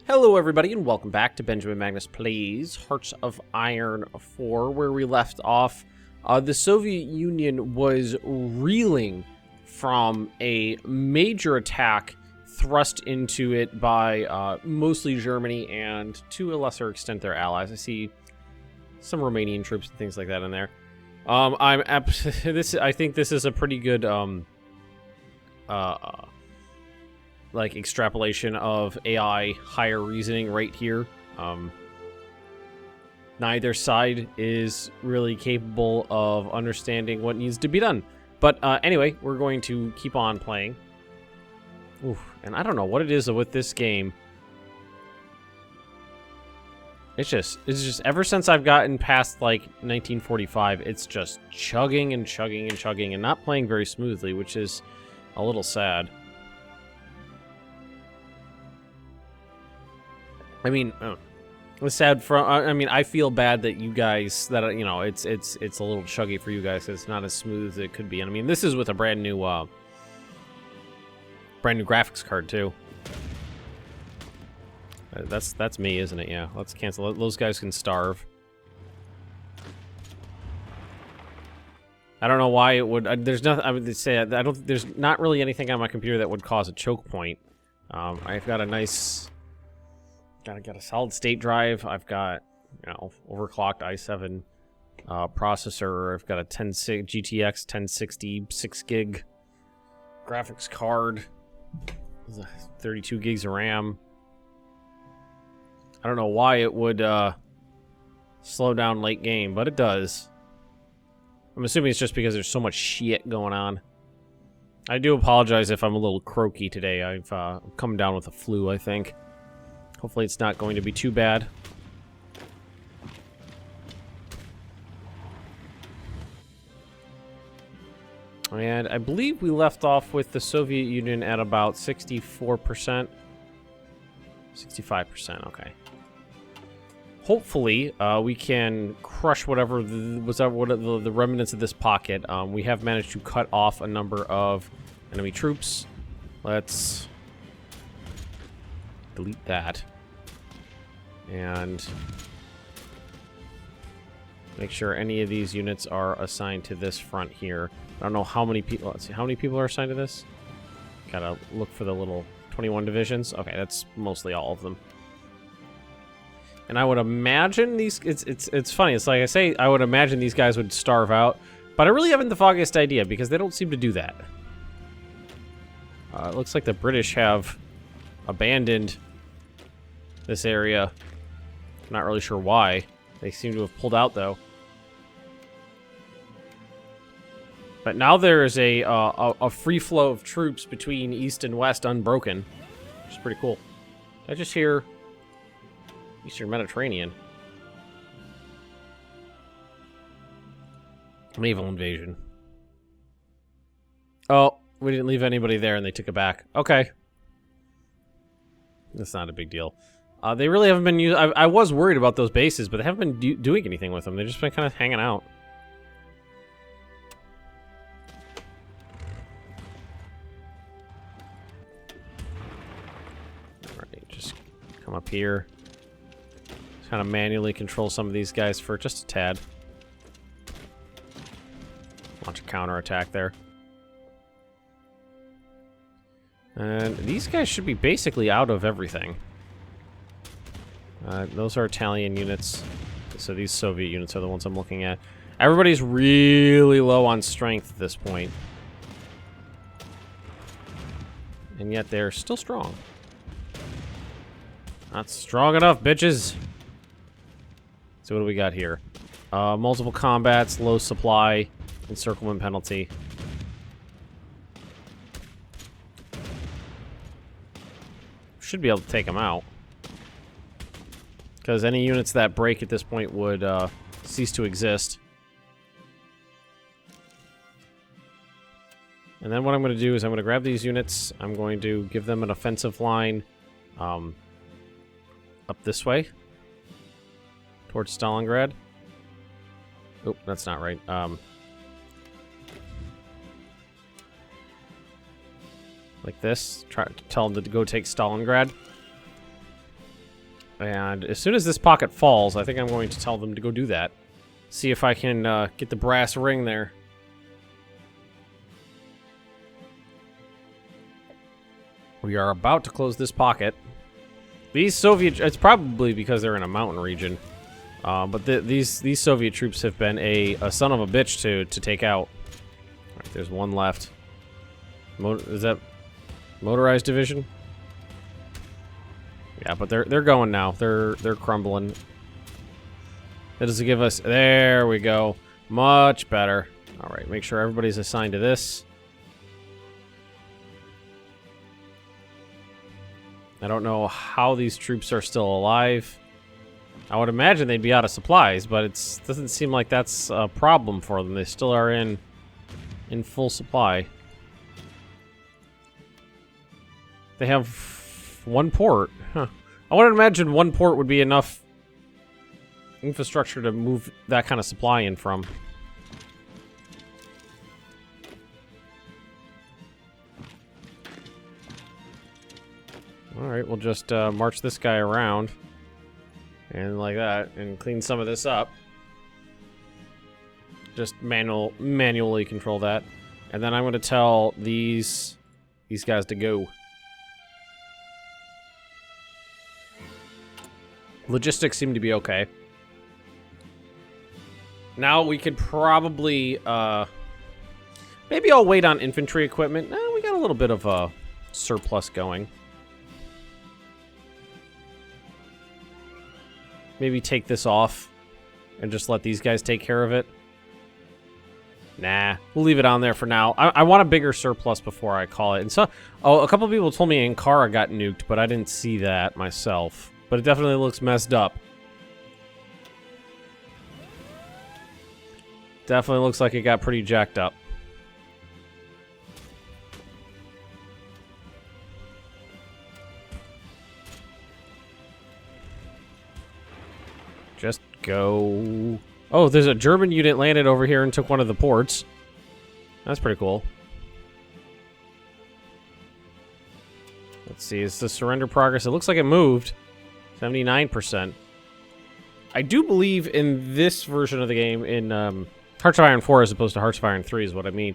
Hello everybody and welcome back to Benjamin Magnus Plays Hearts of Iron 4, where we left off. The Soviet Union was reeling from a major attack thrust into it by mostly Germany and, to a lesser extent, their allies. I see some Romanian troops and things like that in there. I think this is a pretty good like extrapolation of AI higher reasoning right here. Neither side is really capable of understanding what needs to be done. But anyway, we're going to keep on playing. Oof, and I don't know what it is with this game. It's just ever since I've gotten past like 1945, it's just chugging and chugging and chugging and not playing very smoothly, which is a little sad. I mean, it's sad for. I mean, I feel bad that you guys it's a little chuggy for you guys. It's not as smooth as it could be. And I mean, this is with a brand new graphics card too. That's me, isn't it? Yeah. Let's cancel. Those guys can starve. I don't know why it would. There's nothing. I would say I don't. There's not really anything on my computer that would cause a choke point. I've got a nice. Got a solid state drive. I've got, overclocked i7 processor. I've got a GTX 1060 6 gig graphics card, 32 gigs of RAM. I don't know why it would slow down late game, but it does. I'm assuming it's just because there's so much shit going on. I do apologize if I'm a little croaky today. I've come down with a flu, I think. Hopefully it's not going to be too bad. And I believe we left off with the Soviet Union at about 64%. 65%, okay. Hopefully, we can crush whatever the remnants of this pocket. We have managed to cut off a number of enemy troops. Let's delete that. And make sure any of these units are assigned to this front here. I don't know how many people. Let's see, how many people are assigned to this? Gotta look for the little 21 divisions. Okay, that's mostly all of them. And I would imagine these. It's funny. It's like I say. I would imagine these guys would starve out, but I really haven't the foggiest idea because they don't seem to do that. It looks like the British have abandoned this area. Not really sure why. They seem to have pulled out, though. But now there is a free flow of troops between East and West unbroken, which is pretty cool. I just hear Eastern Mediterranean. Naval invasion. Oh, we didn't leave anybody there and they took it back. Okay. That's not a big deal. They really haven't been used. I was worried about those bases, but they haven't been doing anything with them. They've just been kind of hanging out. Alright, just come up here. Just kind of manually control some of these guys for just a tad. Launch a counterattack there. And these guys should be basically out of everything. Those are Italian units, so these Soviet units are the ones I'm looking at. Everybody's really low on strength at this point. And yet they're still strong. Not strong enough, bitches! So what do we got here? Multiple combats, low supply, encirclement penalty. Should be able to take them out. Because any units that break at this point would cease to exist. And then what I'm going to do is I'm going to grab these units. I'm going to give them an offensive line up this way. Towards Stalingrad. Oh, that's not right. Like this. Try to tell them to go take Stalingrad. And as soon as this pocket falls, I think I'm going to tell them to go do that. See if I can get the brass ring there. We are about to close this pocket. These Soviet... It's probably because they're in a mountain region. But these Soviet troops have been a son of a bitch to take out. All right, there's one left. Is that motorized division? Yeah, but they're going now. They're crumbling. That does give us... There we go. Much better. All right, make sure everybody's assigned to this. I don't know how these troops are still alive. I would imagine they'd be out of supplies, but it doesn't seem like that's a problem for them. They still are in full supply. They have one port. Huh. I would imagine one port would be enough infrastructure to move that kind of supply in from. Alright, we'll just march this guy around. And like that, and clean some of this up. Just manually control that. And then I'm going to tell these guys to go. Logistics seem to be okay. Now we could probably, maybe I'll wait on infantry equipment. We got a little bit of a surplus going. Maybe take this off and just let these guys take care of it. Nah, we'll leave it on there for now. I want a bigger surplus before I call it. And so, a couple people told me Ankara got nuked, but I didn't see that myself. But it definitely looks messed up. Definitely looks like it got pretty jacked up. Just go. Oh, there's a German unit landed over here and took one of the ports. That's pretty cool. Let's see, is the surrender progress? It looks like it moved. 79%. I do believe in this version of the game, in Hearts of Iron 4 as opposed to Hearts of Iron 3 is what I mean.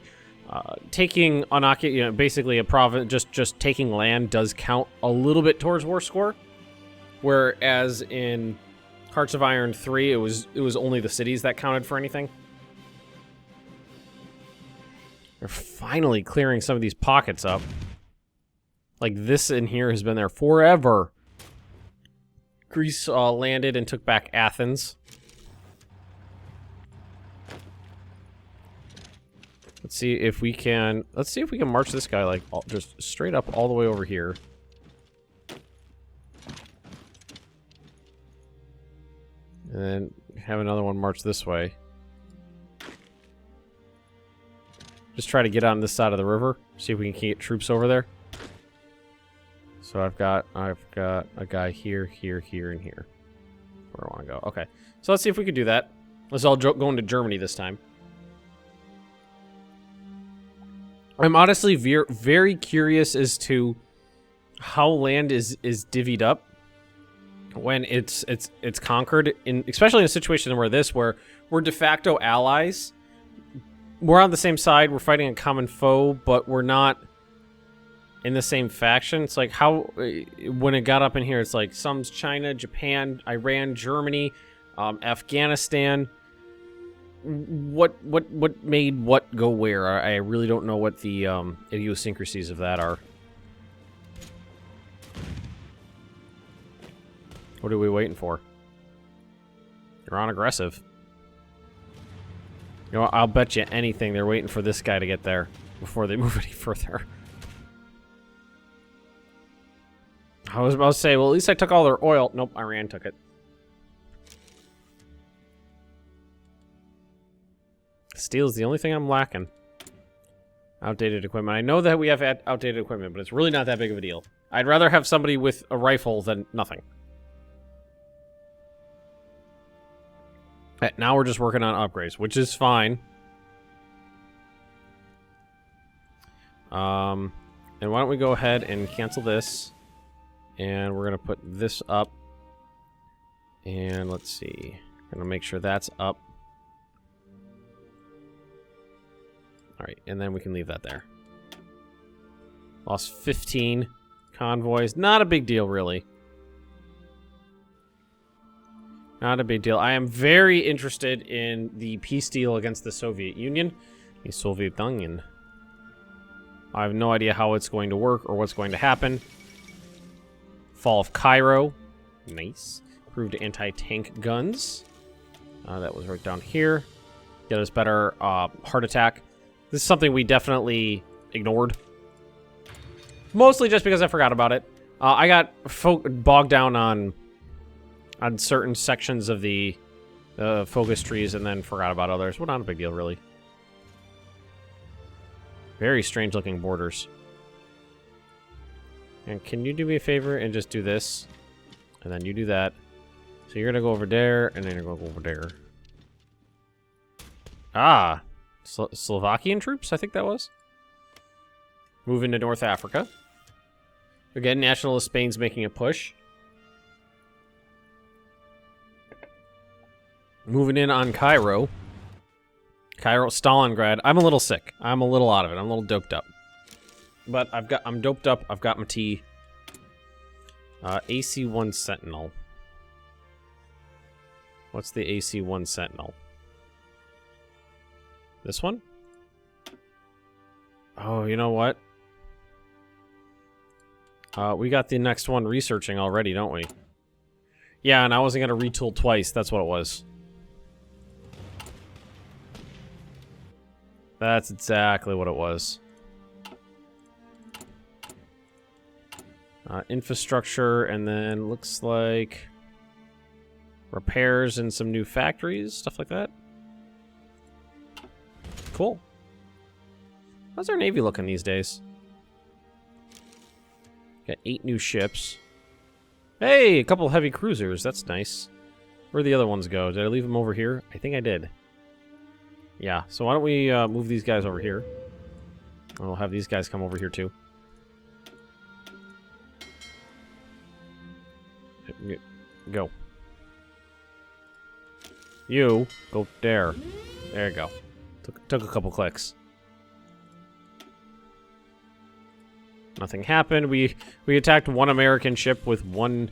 Taking unoccupied, basically a province, just taking land does count a little bit towards war score. Whereas in Hearts of Iron 3, it was only the cities that counted for anything. They're finally clearing some of these pockets up. Like this in here has been there forever. Greece landed and took back Athens. Let's see if we can march this guy like just straight up all the way over here. And then have another one march this way. Just try to get on this side of the river. See if we can get troops over there. So I've got a guy here, here, here, and here. Where I want to go. Okay. So let's see if we can do that. Let's all go into Germany this time. I'm honestly very curious as to how land is divvied up when it's conquered, especially in a situation where we're de facto allies. We're on the same side, we're fighting a common foe, but we're not in the same faction. It's like how when it got up in here, it's like some's China, Japan, Iran, Germany, Afghanistan. What made what go where? I really don't know what the idiosyncrasies of that are. What are we waiting for? You're on aggressive. You know what, I'll bet you anything they're waiting for this guy to get there before they move any further. I was about to say, well, at least I took all their oil. Nope, Iran took it. Steel is the only thing I'm lacking. Outdated equipment. I know that we have outdated equipment, but it's really not that big of a deal. I'd rather have somebody with a rifle than nothing. Now we're just working on upgrades, which is fine. And why don't we go ahead and cancel this. And we're going to put this up And let's see. Gonna make sure that's up. Alright, and then we can leave that there. Lost 15 convoys. Not a big deal, really. Not a big deal. I am very interested in the peace deal against the Soviet Union. The Soviet Union. I have no idea how it's going to work or what's going to happen. Fall of Cairo. Nice. Improved anti-tank guns. That was right down here. Get us better heart attack. This is something we definitely ignored. Mostly just because I forgot about it. I got bogged down on certain sections of the focus trees and then forgot about others. Well, not a big deal, really. Very strange looking borders. And can you do me a favor and just do this? And then you do that. So you're going to go over there, and then you're going to go over there. Ah! Slovakian troops, I think that was. Moving to North Africa. Again, nationalist Spain's making a push. Moving in on Cairo. Stalingrad. I'm a little sick. I'm a little out of it. I'm a little doped up. But I'm doped up. I've got my tea. AC-1 Sentinel. What's the AC-1 Sentinel? This one? Oh, you know what? We got the next one researching already, don't we? Yeah, and I wasn't going to retool twice. That's what it was. That's exactly what it was. Infrastructure, and then looks like repairs and some new factories, stuff like that. Cool. How's our Navy looking these days? Got 8 new ships. Hey, a couple heavy cruisers. That's nice. Where'd the other ones go? Did I leave them over here? I think I did. Yeah, so why don't we move these guys over here. And we'll have these guys come over here too. Go. You go there. There you go. Took a couple clicks. Nothing happened. We attacked one American ship with one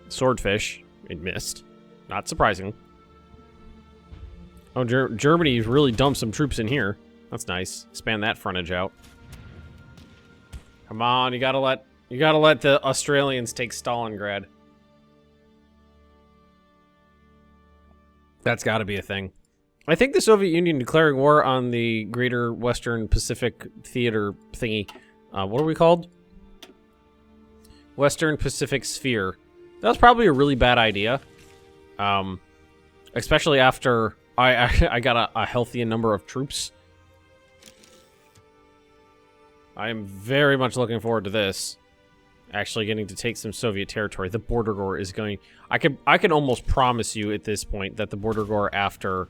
swordfish. It missed. Not surprising. Oh, Germany's really dumped some troops in here. That's nice. Expand that frontage out. Come on, you gotta let the Australians take Stalingrad. That's gotta be a thing. I think the Soviet Union declaring war on the Greater Western Pacific Theater thingy. What are we called? Western Pacific Sphere. That was probably a really bad idea. Especially after I got a healthy number of troops. I am very much looking forward to this. Actually getting to take some Soviet territory. The border war is going... I can almost promise you at this point that the border war after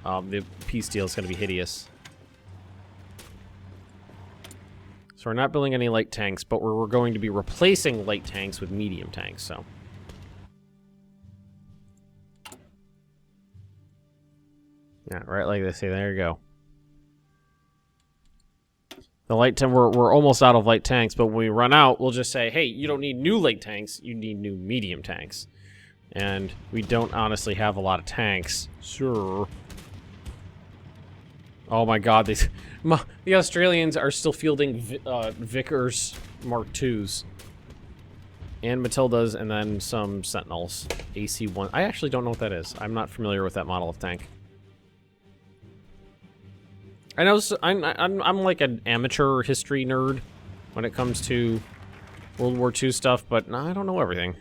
the peace deal is going to be hideous. So we're not building any light tanks, but we're going to be replacing light tanks with medium tanks, so... Yeah, right like they say. There you go. The light tank, we're almost out of light tanks, but when we run out, we'll just say, hey, you don't need new light tanks, you need new medium tanks. And we don't honestly have a lot of tanks. Sure. Oh my god, the Australians are still fielding Vickers Mark IIs. And Matildas, and then some Sentinels. AC-1. I actually don't know what that is. I'm not familiar with that model of tank. I know I'm like an amateur history nerd when it comes to World War II stuff, but no, I don't know everything.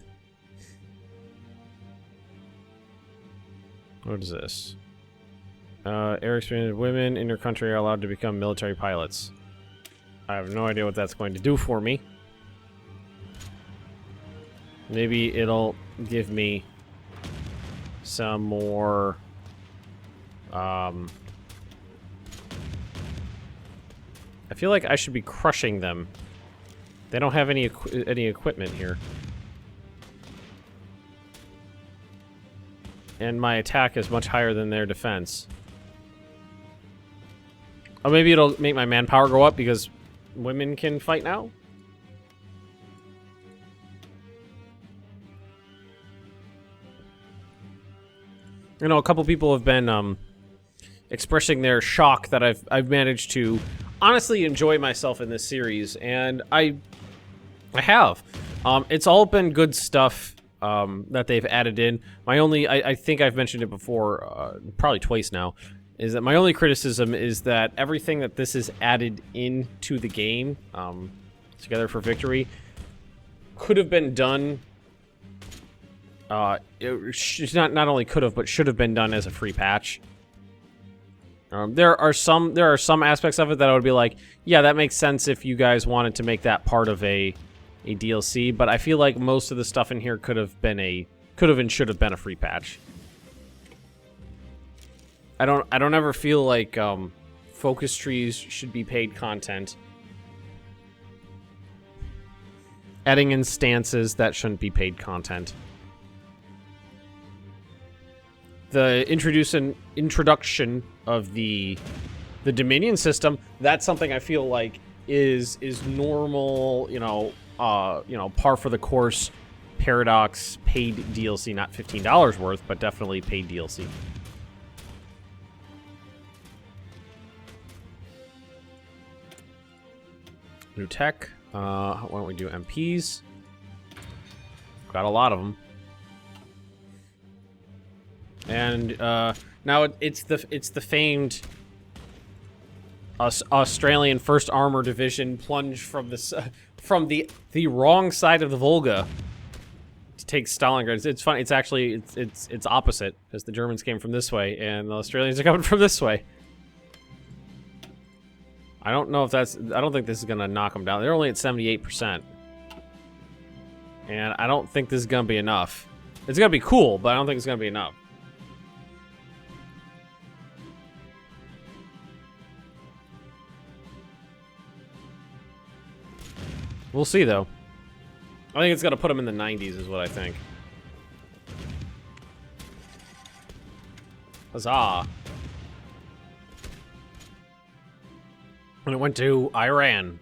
What is this? Air experienced women in your country are allowed to become military pilots. I have no idea what that's going to do for me. Maybe it'll give me some more... I feel like I should be crushing them. They don't have any equipment here. and my attack is much higher than their defense. Oh, maybe it'll make my manpower go up because women can fight now? You know, a couple people have been expressing their shock that I've managed to honestly enjoy myself in this series, and I have. It's all been good stuff that they've added in. My only, I think I've mentioned it before, probably twice now, is that my only criticism is that everything that this is added into the game, Together for Victory, could have been done. Not only could have, but should have been done as a free patch. There are some aspects of it that I would be like, yeah, that makes sense if you guys wanted to make that part of a DLC. But I feel like most of the stuff in here could have and should have been a free patch. I don't ever feel like focus trees should be paid content. Adding in stances, that shouldn't be paid content. The introduction of the Dominion system, that's something I feel like is normal, par for the course Paradox paid DLC, not $15 worth, but definitely paid DLC. New tech. Why don't we do MPs? Got a lot of them. And now it's the famed Australian 1st Armor Division plunge from this from the wrong side of the Volga to take Stalingrad. It's funny. It's actually it's opposite, because the Germans came from this way and the Australians are coming from this way. I don't know if that's. I don't think this is gonna knock them down. They're only at 78%, and I don't think this is gonna be enough. It's gonna be cool, but I don't think it's gonna be enough. We'll see, though. I think it's gonna put them in the 90s, is what I think. Huzzah! And it went to Iran.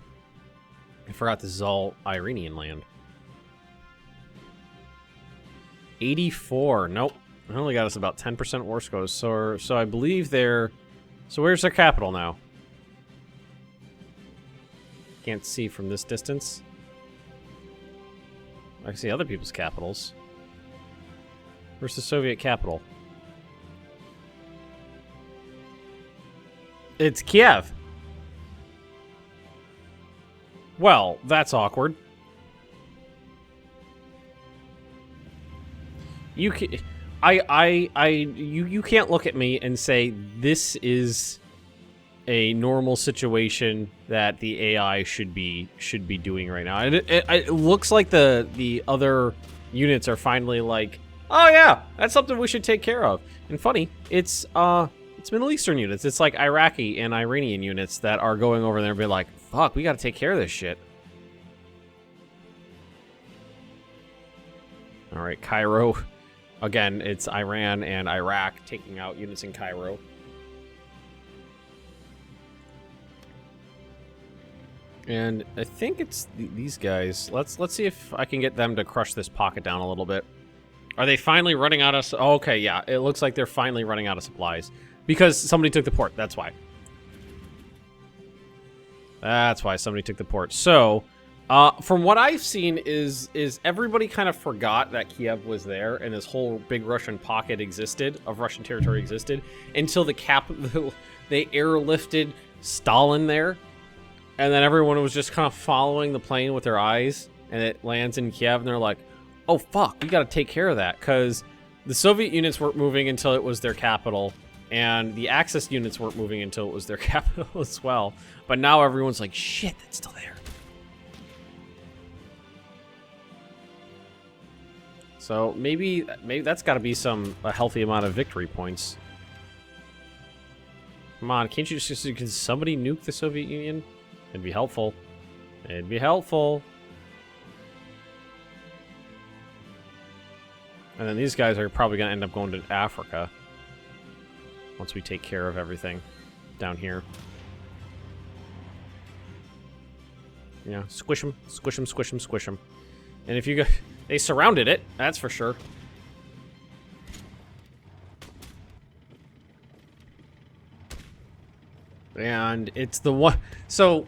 I forgot this is all Iranian land. 84. Nope. It only got us about 10% war scores. So I believe they're... So where's their capital now? Can't see from this distance. I can see other people's capitals. Where's the Soviet capital? It's Kiev. Well, that's awkward. You can't look at me and say this is a normal situation that the AI should be doing right now. And it looks like the other units are finally like, oh yeah, that's something we should take care of. And funny, it's Middle Eastern units. It's like Iraqi and Iranian units that are going over there and be like, fuck, we gotta take care of this shit. Alright, Cairo. Again, it's Iran and Iraq taking out units in Cairo. And I think it's these guys. Let's see if I can get them to crush this pocket down a little bit. Are they finally running out of... Oh, okay, yeah. It looks like they're finally running out of supplies. Because somebody took the port. That's why. That's why somebody took the port. So, from what I've seen is everybody kind of forgot that Kiev was there and this whole big Russian pocket existed, of Russian territory existed, until they airlifted Stalin there. And then everyone was just kind of following the plane with their eyes, and it lands in Kiev, and they're like, oh, fuck, we gotta take care of that, because the Soviet units weren't moving until it was their capital, and the Axis units weren't moving until it was their capital as well. But now everyone's like, shit, that's still there. So maybe that's gotta be a healthy amount of victory points. Come on, can't you just... Can somebody nuke the Soviet Union? It'd be helpful. It'd be helpful. And then these guys are probably going to end up going to Africa. Once we take care of everything down here. Yeah, squish them, squish them, squish them, squish them. And if you go... They surrounded it, that's for sure. And it's the one... So...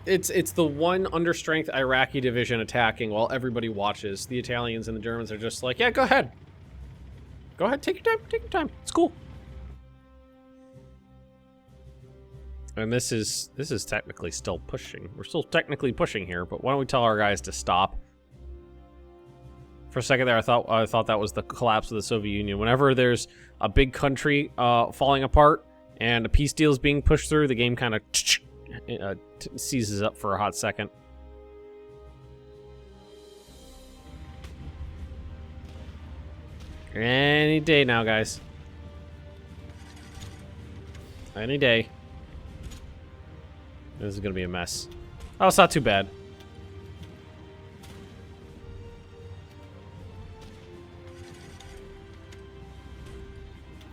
It's the one understrength Iraqi division attacking while everybody watches. The Italians and the Germans are just like, yeah, go ahead. Go ahead, take your time, take your time. It's cool. And this is technically still pushing. We're still technically pushing here, but why don't we tell our guys to stop? For a second there, I thought that was the collapse of the Soviet Union. Whenever there's a big country falling apart and a peace deal is being pushed through, the game kind of seizes up for a hot second. Any day now, guys. Any day. This is gonna be a mess. Oh, it's not too bad.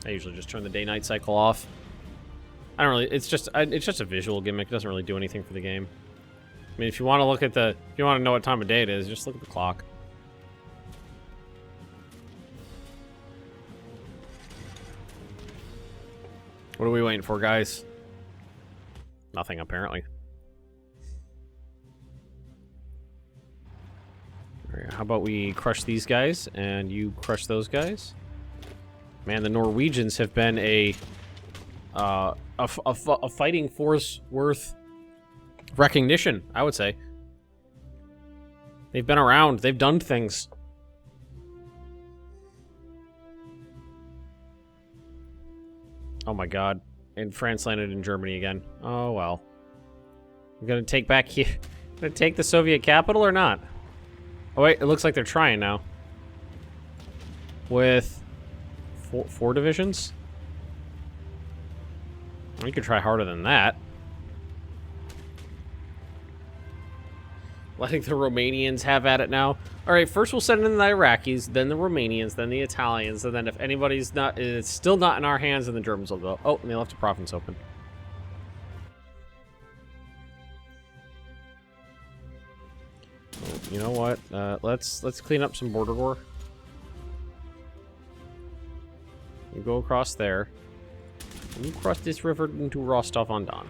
I usually just turn the day-night cycle off. I don't really. It's just a visual gimmick. It doesn't really do anything for the game. I mean, if you want to look at if you want to know what time of day it is, just look at the clock. What are we waiting for, guys? Nothing, apparently. Alright, how about we crush these guys and you crush those guys? Man, the Norwegians have been a fighting force worth recognition, I would say. They've been around. They've done things. Oh my god. And France landed in Germany again. Oh well. I'm gonna take back here. Gonna take the Soviet capital or not? Oh wait, it looks like they're trying now. With four divisions? We could try harder than that. Letting the Romanians have at it now. Alright, first we'll send in the Iraqis, then the Romanians, then the Italians, and then if anybody's not, it's still not in our hands, then the Germans will go. Oh, and they left the province open. Oh, you know what? Let's clean up some border war. You go across there. And you cross this river into Rostov-on-Don.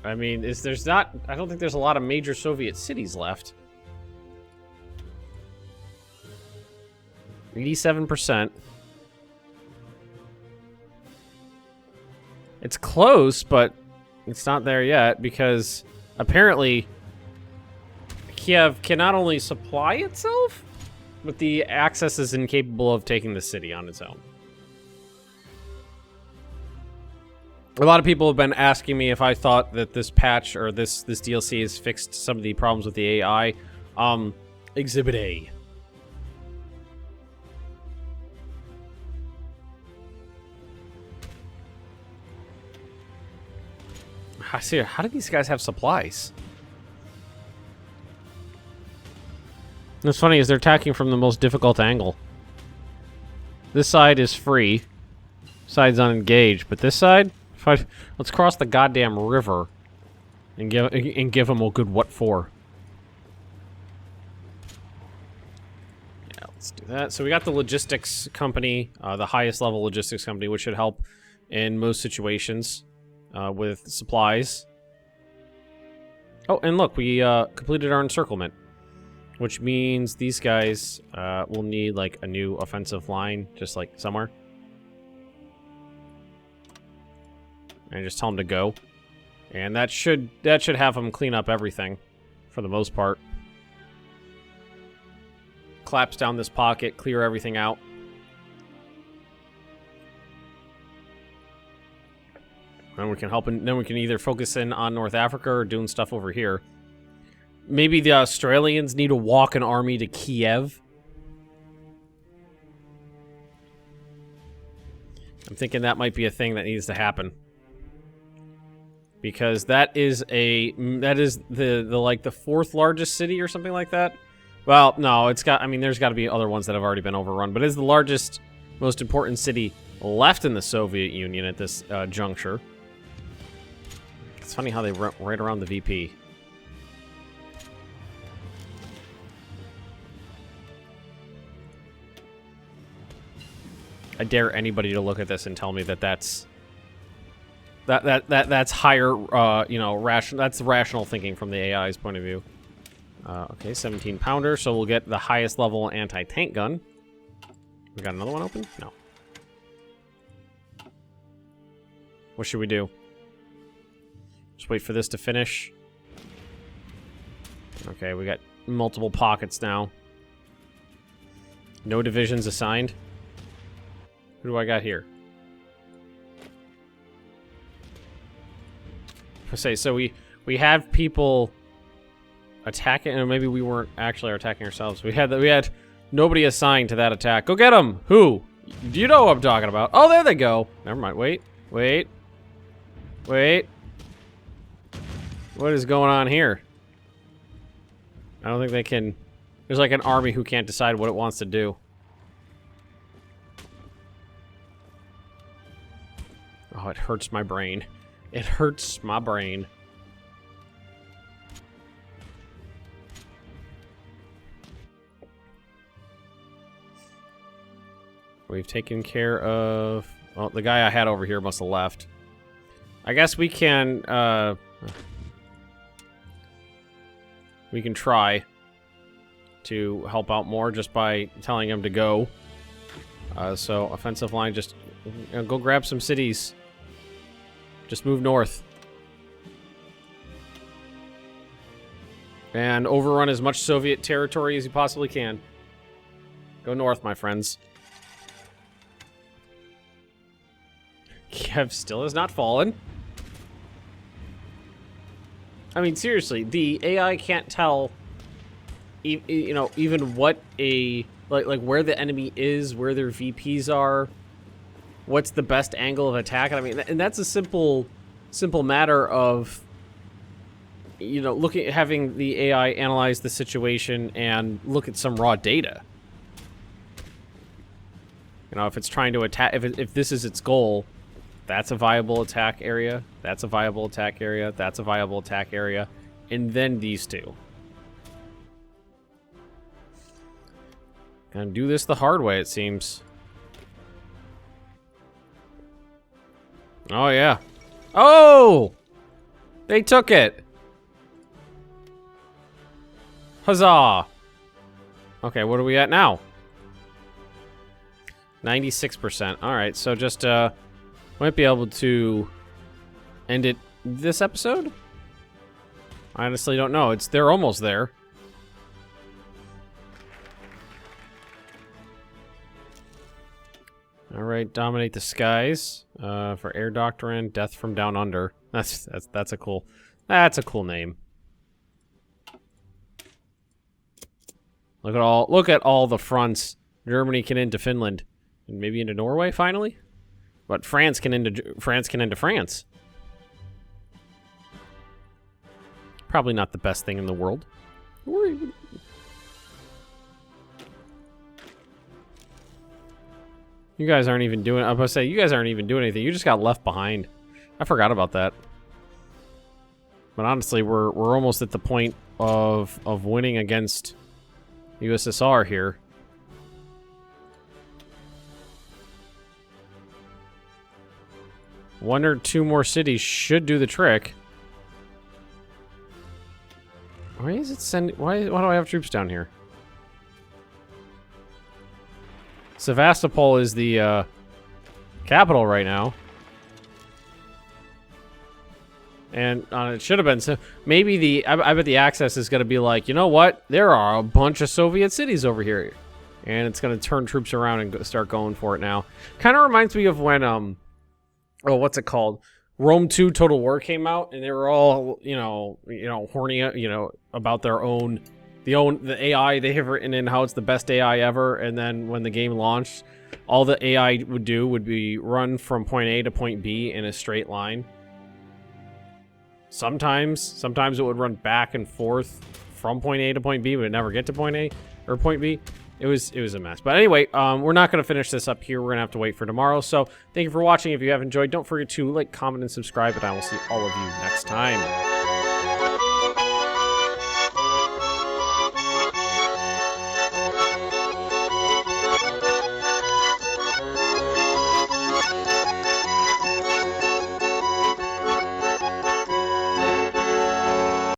I mean, I don't think there's a lot of major Soviet cities left. 87%. It's close, but it's not there yet because apparently Kiev can not only supply itself, but the Axis is incapable of taking the city on its own. A lot of people have been asking me if I thought that this patch or this DLC has fixed some of the problems with the AI. Exhibit A. I see. How do these guys have supplies? What's funny is they're attacking from the most difficult angle. This side is free. Side's unengaged, but this side, let's cross the goddamn river and give them a good what for. Yeah, let's do that. So we got the logistics company, the highest level logistics company, which should help in most situations with supplies. Oh, and look, we completed our encirclement, which means these guys will need like a new offensive line, just like somewhere. And just tell them to go. And that should have them clean up everything for the most part. Collapse down this pocket, clear everything out. And we can help, and then we can either focus in on North Africa or doing stuff over here. Maybe the Australians need to walk an army to Kiev. I'm thinking that might be a thing that needs to happen. because that is the like the 4th largest city or something like that. Well, no, it's got. I mean, there's got to be other ones that have already been overrun, but it is the largest, most important city left in the Soviet Union at this juncture. It's funny how they run right around the VP. I dare anybody to look at this and tell me that that's higher, you know, that's rational thinking from the AI's point of view. Okay, 17 pounder, so we'll get the highest level anti-tank gun. We got another one open? No. What should we do? Just wait for this to finish. Okay, we got multiple pockets now. No divisions assigned. Who do I got here? I say, so we have people attacking, or maybe we weren't actually attacking ourselves. We had nobody assigned to that attack. Go get them. Who? Do you know what I'm talking about? Oh, there they go. Never mind. Wait. What is going on here? I don't think they can. There's like an army who can't decide what it wants to do. Oh, it hurts my brain. It hurts my brain. We've taken care of... Well, the guy I had over here must have left. I guess we can try to help out more just by telling him to go. So, offensive line, just go grab some cities. Just move north. And overrun as much Soviet territory as you possibly can. Go north, my friends. Kiev still has not fallen. I mean, seriously, the AI can't tell, you know, even what a... Like where the enemy is, where their VPs are, what's the best angle of attack. I mean, and that's a simple matter of, you know, having the AI analyze the situation and look at some raw data. You know, if it's trying to attack, if this is its goal, that's a viable attack area, that's a viable attack area, that's a viable attack area, and then these two. Gonna do this the hard way, it seems. Oh, yeah. Oh! They took it! Huzzah! Okay, what are we at now? 96%. Alright, so just, might be able to end it this episode? I honestly don't know. They're almost there. Alright, dominate the skies. For air doctrine, death from down under. That's a cool name. Look at all the fronts. Germany can into Finland. And maybe into Norway finally? But France can into France. Probably not the best thing in the world. You guys aren't even doing... I was about to say, you guys aren't even doing anything. You just got left behind. I forgot about that. But honestly, we're almost at the point of winning against USSR here. One or two more cities should do the trick. Why is it sending... Why do I have troops down here? Sevastopol is the capital right now. And it should have been... So maybe I bet the Axis is going to be like, you know what? There are a bunch of Soviet cities over here. And it's going to turn troops around and start going for it now. Kind of reminds me of when... oh, what's it called? Rome 2 Total War came out, and they were all, you know, horny, about their own... The AI they have written in how it's the best AI ever, and then when the game launched, all the AI would do would be run from point A to point B in a straight line. Sometimes it would run back and forth from point A to point B, but it never get to point A or point B. It was a mess. But anyway, we're not going to finish this up here. We're going to have to wait for tomorrow. So thank you for watching. If you have enjoyed, don't forget to like, comment, and subscribe, and I will see all of you next time.